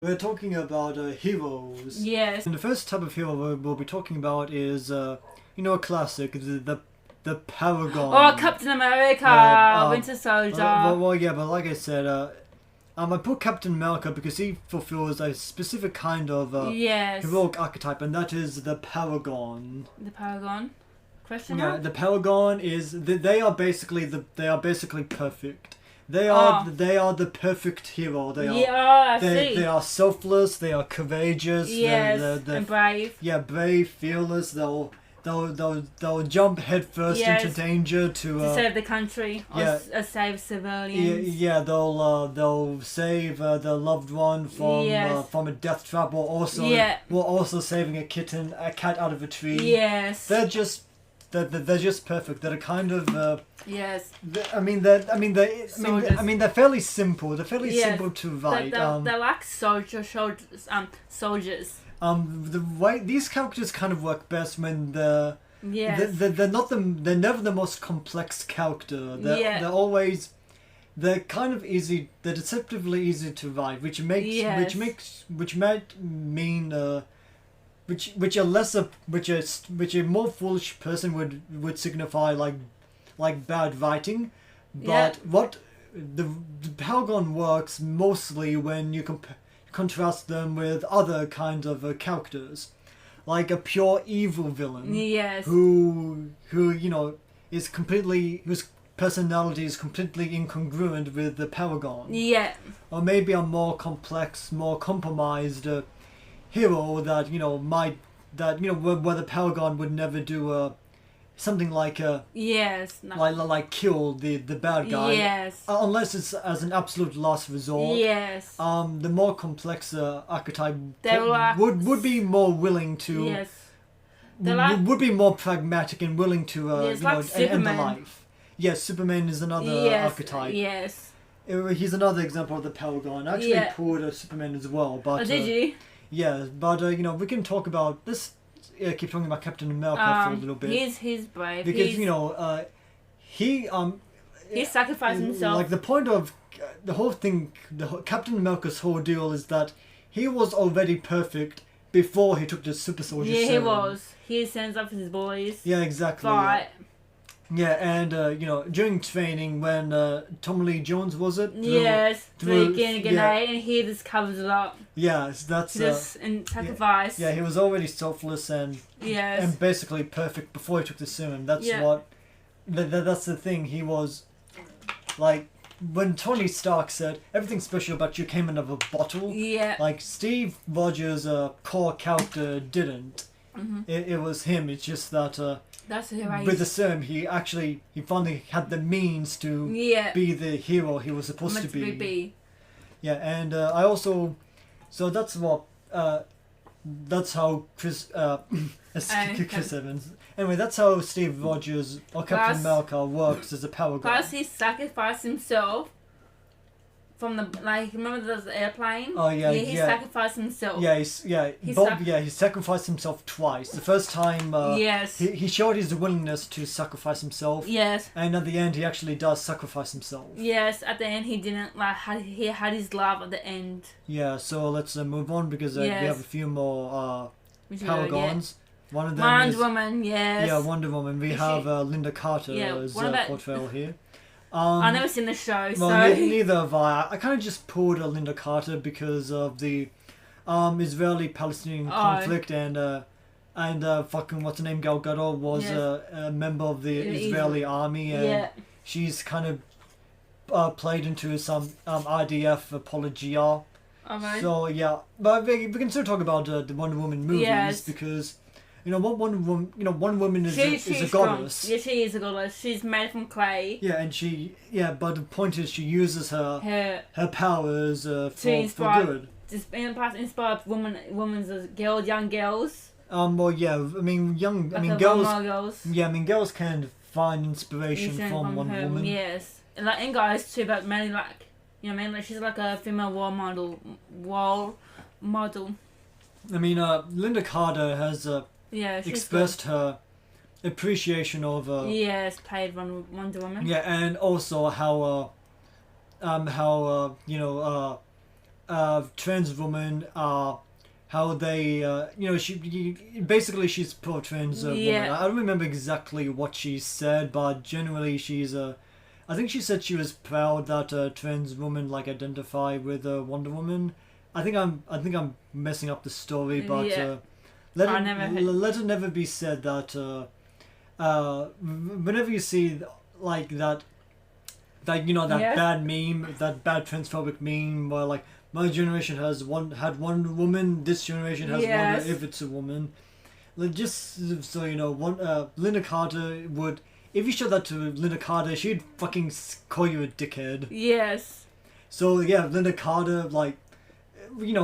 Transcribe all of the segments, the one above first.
We're talking about heroes. Yes. And the first type of hero we'll be talking about is, a classic, the Paragon. Oh, Captain America, Winter Soldier. Yeah, but like I said, I put Captain America because he fulfills a specific kind of yes. heroic archetype, and that is the Paragon. The Paragon? Question Yeah, mark? the Paragon is they are basically perfect. They are the perfect hero. They are selfless. They are courageous. Yes, and brave. Yeah, brave, fearless. They'll jump headfirst into danger to save the country or save civilians. Yeah, they'll save their loved one from a death trap, or also saving a cat out of a tree. Yes, they're just perfect. They're kind of yes. they're fairly simple. They're fairly simple to write. They're like soldiers. The way these characters kind of work best when they're never the most complex character. They're kind of easy. They're deceptively easy to write, which might mean which a more foolish person would signify like bad writing, but what the Paragon works mostly when you contrast them with other kinds of characters, like a pure evil villain. Yes. Whose personality is completely incongruent with the Paragon. Yeah. Or maybe a more complex, more compromised hero where the Paragon would never do something like like kill the bad guy. Yes. Unless it's as an absolute last resort. Yes. The more complex archetype would be more willing to. Yes. Would be more pragmatic and willing to end the life. Yes, Superman is another archetype. Yes. He's another example of the Paragon. I actually pulled Superman as well, but. Oh, did you? Yeah, but we can talk about this. Keep talking about Captain America for a little bit. He's brave because he sacrificed himself. Like the point of the whole thing, Captain America's whole deal is that he was already perfect before he took the super soldier serum. He was. He sends up his boys. Yeah, exactly. Fight. Yeah, and during training when Tom Lee Jones threw a grenade, and he just covers it up. Yes, that's and sacrifice. Yeah, he was already selfless and basically perfect before he took the serum. That's that's the thing. He was like when Tony Stark said everything special about you came in a bottle. Yeah. Like Steve Rogers' core character didn't. Mm-hmm. It was him. It's just that. That's who with the serum, he finally had the means to be the hero he was supposed to be. Yeah, and I also, so that's what, that's how Chris Evans. Anyway, that's how Steve Rogers or Captain America works as a Paragon. Plus, he sacrificed himself. From the remember the airplane? Oh yeah, he sacrificed himself. He sacrificed himself twice. The first time, he showed his willingness to sacrifice himself. Yes. And at the end, he actually does sacrifice himself. Yes, at the end he didn't he had his love at the end. Yeah, so let's move on because we have a few more Paragons. One of them is Wonder Woman. Yes. Yeah, Wonder Woman. We have Linda Carter's portrayal here. I've never seen the show, so... Well, neither have I. I kind of just pulled Linda Carter because of the Israeli-Palestinian conflict and fucking what's her name, Gal Gadot was a member of the Israeli army, and she's kind of played into some RDF apologia. Okay. So yeah, but we can still talk about the Wonder Woman movies because. Wonder Woman is a goddess. Yeah, she is a goddess. She's made from clay. Yeah, and but the point is she uses her powers for good. Just inspire young girls. Well, yeah, I mean, girls. Yeah, I mean, girls can find inspiration from Wonder Woman. Yes, and guys too, but mainly she's like a female role model. I mean, Linda Carter has expressed her appreciation of played Wonder Woman. Yeah, and also how trans woman, how they, she's pro trans woman. I don't remember exactly what she said, but generally she's I think she said she was proud that a trans woman like identify with Wonder Woman. I think I'm messing up the story, but let it never be said that whenever you see like that bad meme, that bad transphobic meme where like my generation had one woman, this generation has one if it's a woman. Like, just so you know, Linda Carter would, if you showed that to Linda Carter, she'd fucking call you a dickhead. Yes. So yeah, Linda Carter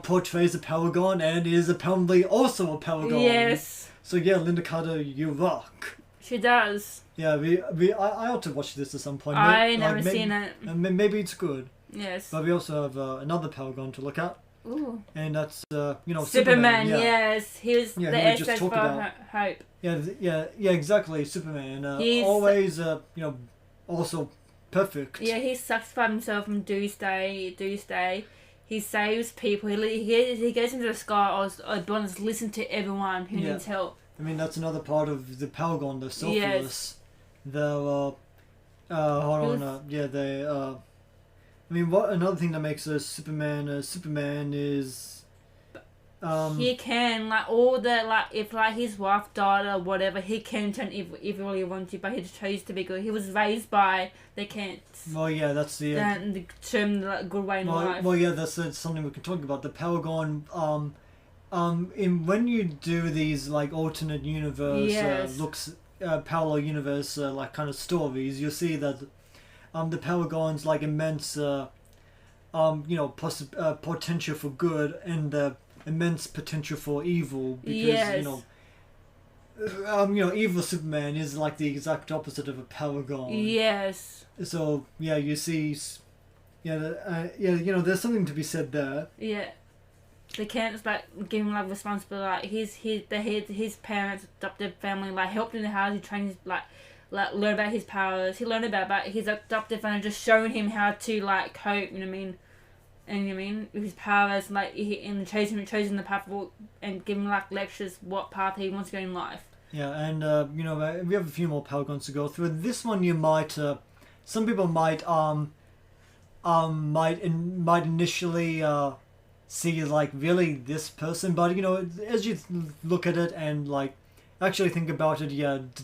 portrays a Paragon and is apparently also a Paragon. Yes. So yeah, Linda Carter, you rock. She does. Yeah, I ought to watch this at some point. I never seen it. Maybe it's good. Yes. But we also have another Paragon to look at. Ooh. And that's Superman. Yes, he was the essence for hope. Yeah, exactly. Superman. He's always also perfect. Yeah, he sacrificed himself from Doomsday. He saves people. He goes into the sky or bonds, listen to everyone who needs help. I mean, that's another part of the Paragon. They're selfless. Yes. They're I mean, what another thing that makes a Superman is he can all the if his wife died or whatever, he can turn evil he wanted, but he chose to be good. He was raised by the Kents. Well, yeah, that's the show him the good way in life. Well, yeah, that's something we can talk about. The Paragon, in when you do these like alternate universe parallel universe kind of stories, you'll see that the Paragon's like immense potential for good and the immense potential for evil, because evil Superman is like the exact opposite of a Paragon. Yes. So yeah, you see, there's something to be said there. Yeah. They can't give him responsibility. His parents, adopted family, helped in the house. He trained learn about his powers. He learned about his adoptive family, just showing him how to cope. You know what I mean? And with his powers, and choosing the path and giving lectures what path he wants to go in life. Yeah, and we have a few more Paragons to go through. This one you might, some people might initially see really this person, but as you look at it and actually think about it,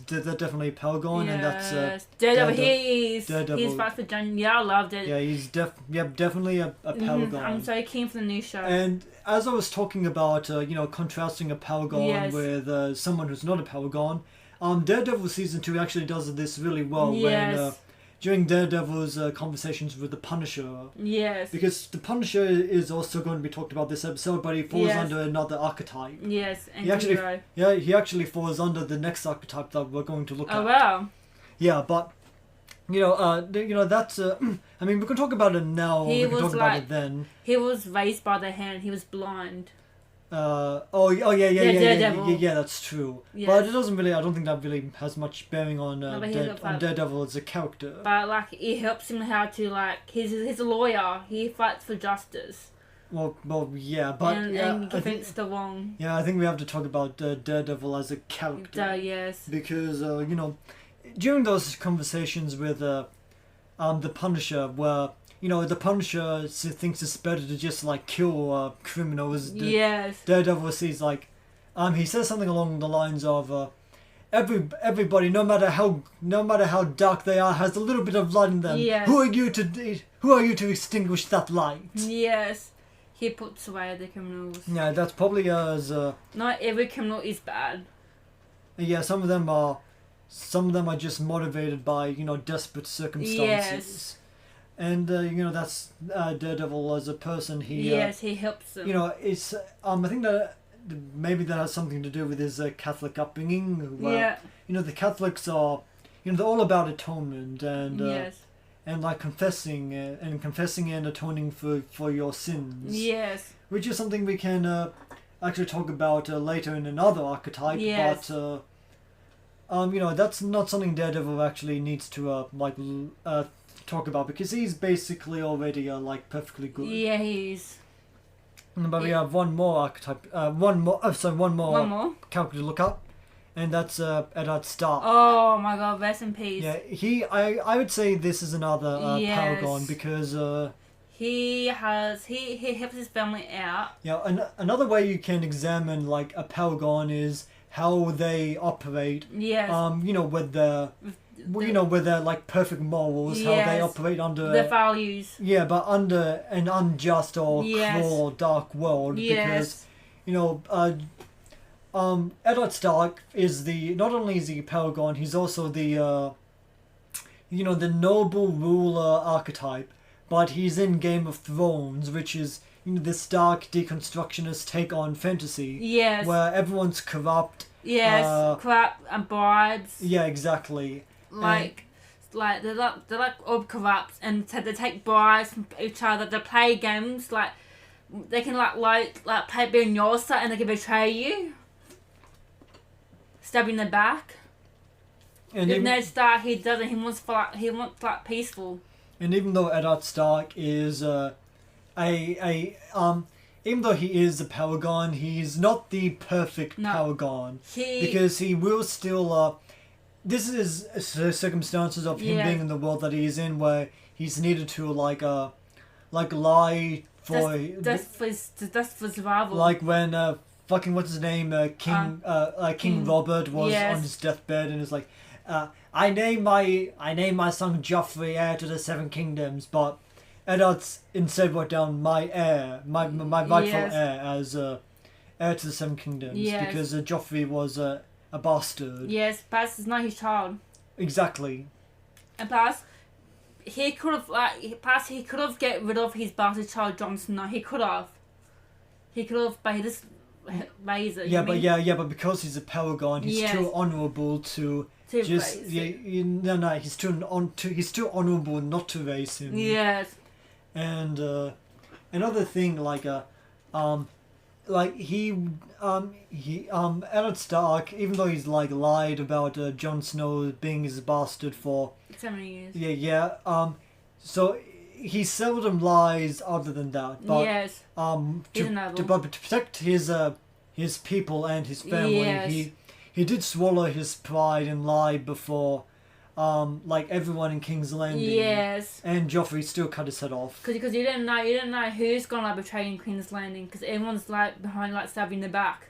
they're definitely Paragon, and that's Daredevil. He's fight for John. Yeah, I loved it. Yeah, he's definitely a Paragon. I'm so keen for the new show. And as I was talking about, contrasting a Paragon with someone who's not a Paragon, Daredevil season 2 actually does this really well when during Daredevil's conversations with the Punisher. Yes. Because the Punisher is also going to be talked about this episode, but he falls under another archetype. Yes, and he actually falls under the next archetype that we're going to look at. Oh wow. Yeah, but that's. I mean, we can talk about it now. Or we can talk about it then. He was raised by the hand. He was blind. Yeah, that's true. Yes. But it doesn't really. I don't think that really has much bearing on Daredevil as a character. But it helps him how to he's a lawyer. He fights for justice. Well, yeah, but and against the wrong. Yeah, I think we have to talk about Daredevil as a character. Yes. Because during those conversations with the Punisher, where the Punisher thinks it's better to just kill criminals. Yes. Daredevil sees he says something along the lines of everybody, no matter how dark they are, has a little bit of light in them. Yes. Who are you to extinguish that light? Yes. He puts away the criminals. Yeah, that's probably as not every criminal is bad. Yeah, some of them are just motivated by desperate circumstances. Yes. And that's Daredevil as a person. He helps them. It's I think that maybe that has something to do with his Catholic upbringing. Where, the Catholics are they're all about atonement and and confessing and atoning for your sins. Yes. Which is something we can actually talk about later in another archetype. Yes. But that's not something Daredevil actually needs to talk about, because he's basically already perfectly good. Yeah, he is. But we have one more archetype. One more character to look up, and that's Eddard Stark. Oh my god, rest in peace. Yeah, I would say this is another Paragon because he helps his family out. Yeah, another way you can examine like a Paragon is how they operate. Yes. With their with their like perfect morals, how they operate under their values. Yeah, but under an unjust or cruel, dark world. Yes. Because Eddard Stark is not only is he a Paragon, he's also the the noble ruler archetype. But he's in Game of Thrones, which is this dark deconstructionist take on fantasy. Yes. Where everyone's corrupt. Yes, corrupt and bribes. Yeah, exactly. Like they're like all corrupt, and they take bribes from each other. They play games like they can like be on your side, and they can betray you, stab you in the back. And if Ned Stark, he doesn't. He wants peaceful. And even though Eddard Stark is even though he is a Paragon, he's not the perfect Paragon. Because he will still this is circumstances of him being in the world that he is in, where he's needed to lie for that's for survival. Like when fucking what's his name, King Robert was on his deathbed and is like, I name my son Joffrey, heir to the Seven Kingdoms, but Eddard's instead wrote down my heir, my rightful heir as heir to the Seven Kingdoms, because Joffrey was a bastard. Yes, plus it's not his child. Exactly. And plus, he could have get rid of his bastard child Jon Snow. He could have, but he just razor. But because he's a Paragon, he's too honourable to just he's too honourable not to raise him. Yes. And another thing Eddard Stark, even though he's lied about Jon Snow being his bastard for so many years. So he seldom lies other than that. But to protect his people and his family, he did swallow his pride and lie before everyone in King's Landing. Yes. And Joffrey still cut his head off. Because you didn't know who's gonna betray in King's Landing, because everyone's behind stabbing the back.